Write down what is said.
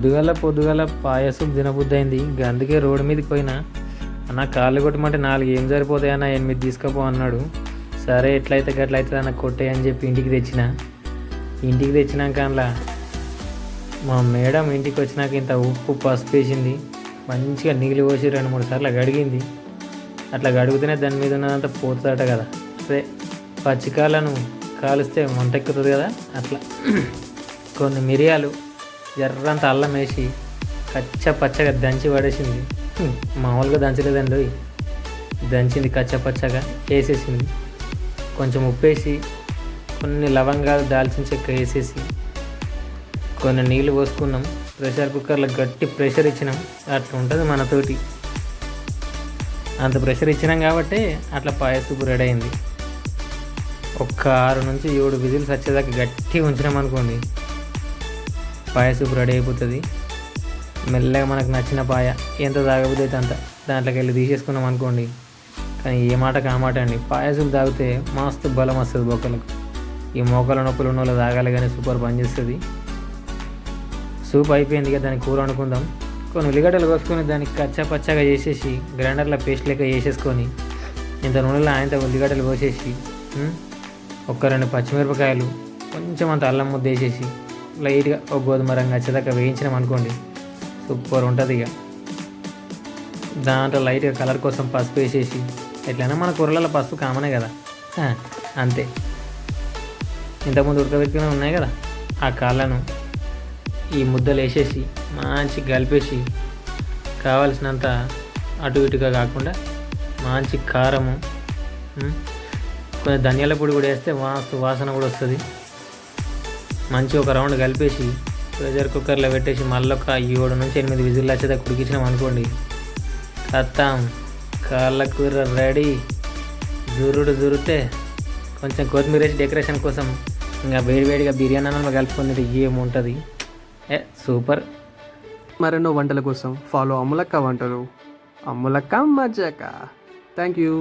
పొద్దుగాల పొద్దుగాల పాయసం తినబుద్ధి అయింది. అందుకే రోడ్డు మీదకి పోయినా. అన్న కాళ్ళు కొట్టమంటే 4 ఏం సరిపోతాయన్న 8 తీసుకపో అన్నాడు. సరే ఎట్లయితే గట్లయితే అన్న కొట్టే అని చెప్పి ఇంటికి తెచ్చినాక అందులో మా మేడం ఇంటికి వచ్చినాక ఇంత ఉప్పు పసుపు వేసింది. మంచిగా నీళ్ళు పోసి 2-3 సార్లు గడిగింది. అట్లా గడిగితేనే దాని మీద ఉన్నదంతా పోతుందట కదా. అదే పచ్చికాయలను కాలుస్తే మంటెక్కుతుంది కదా, అట్లా కొన్ని మిరియాలు ఎర్రంత అల్లం వేసి పచ్చగా దంచి పడేసింది. మామూలుగా దంచలేదండి, దంచింది పచ్చగా వేసేసింది. కొంచెం ఉప్పేసి కొన్ని లవంగాలు దాల్చిన చెక్క వేసేసి కొన్ని నీళ్ళు పోసుకున్నాం. ప్రెషర్ కుక్కర్లో గట్టి ప్రెషర్ ఇచ్చినాం. అట్లా ఉంటుంది మనతోటి. అంత ప్రెషర్ ఇచ్చినాం కాబట్టి అట్లా పాయసపు రెడీ అయింది. ఒక్క 6 నుంచి 7 విజిల్స్ వచ్చేదాకా గట్టిగా ఉంచినాం అనుకోండి, పాయసపు రెడీ అయిపోతుంది. మెల్లగా మనకు నచ్చిన పాయ ఎంత తాగబోతే అయితే అంత దాంట్లోకి వెళ్ళి తీసేసుకున్నాం అనుకోండి. కానీ ఏ మాటకు ఆ మాట అండి, పాయసం తాగితే మస్తు బలం వస్తుంది బొక్కలకు. ఈ మోకాల నొప్పులు ఉన్న వాళ్ళు తాగాలి కానీ సూపర్ పనిచేస్తుంది. సూప్ అయిపోయింది కదా, దానికి కూర వండుకుందాం. కొన్ని ఉల్లిగడ్డలు కోసుకొని దానికి పచ్చగా చేసేసి గ్రైండర్లో పేస్ట్ లెక్క చేసేసుకొని ఇంత నూనెలో ఆయనత ఉల్లిగడ్డలు కోసేసి ఒక్క 2 పచ్చిమిరపకాయలు కొంచెం అంత అల్లం ముద్ద వేసేసి లైట్గా ఒక గోధుమ రంగు వచ్చేదాకా వేయించినాం అనుకోండి, సూపర్ ఉంటుంది. ఇక దాంట్లో లైట్గా కలర్ కోసం పసుపు వేసేసి, ఎట్లయినా మన కూరలలో పసుపు కామనే కదా, అంతే. ఇంతకుముందు ఉడకబెట్టుకునే ఉన్నాయి కదా, ఆ కాళ్ళను ఈ ముద్దలు వేసేసి మంచి కలిపేసి కావలసినంత అటు ఇటుగా కాకుండా మంచి కారము, కొంచెం ధనియాల పొడి కూడా వేస్తే వాసన కూడా వస్తుంది. మంచి ఒక రౌండ్ కలిపేసి ప్రెషర్ కుక్కర్లో పెట్టేసి మళ్ళీ ఒక 7 నుంచి 8 విజిల్లు వచ్చేదాకా ఉడికించినాం అనుకోండి, కత్తాం కాళ్ళ కూర రెడీ. జురితే కొంచెం కొత్తిమీర వేసి డెకరేషన్ కోసం ఇంకా వేడివేడిగా బిర్యానీ అన్నంలో కలుపుకునేది ఏముంటుంది, సూపర్. మరెన్నో వంటల కోసం ఫాలో అమ్ములక్క వంటలు, అమ్ములక్క మజ్జాక. Thank you.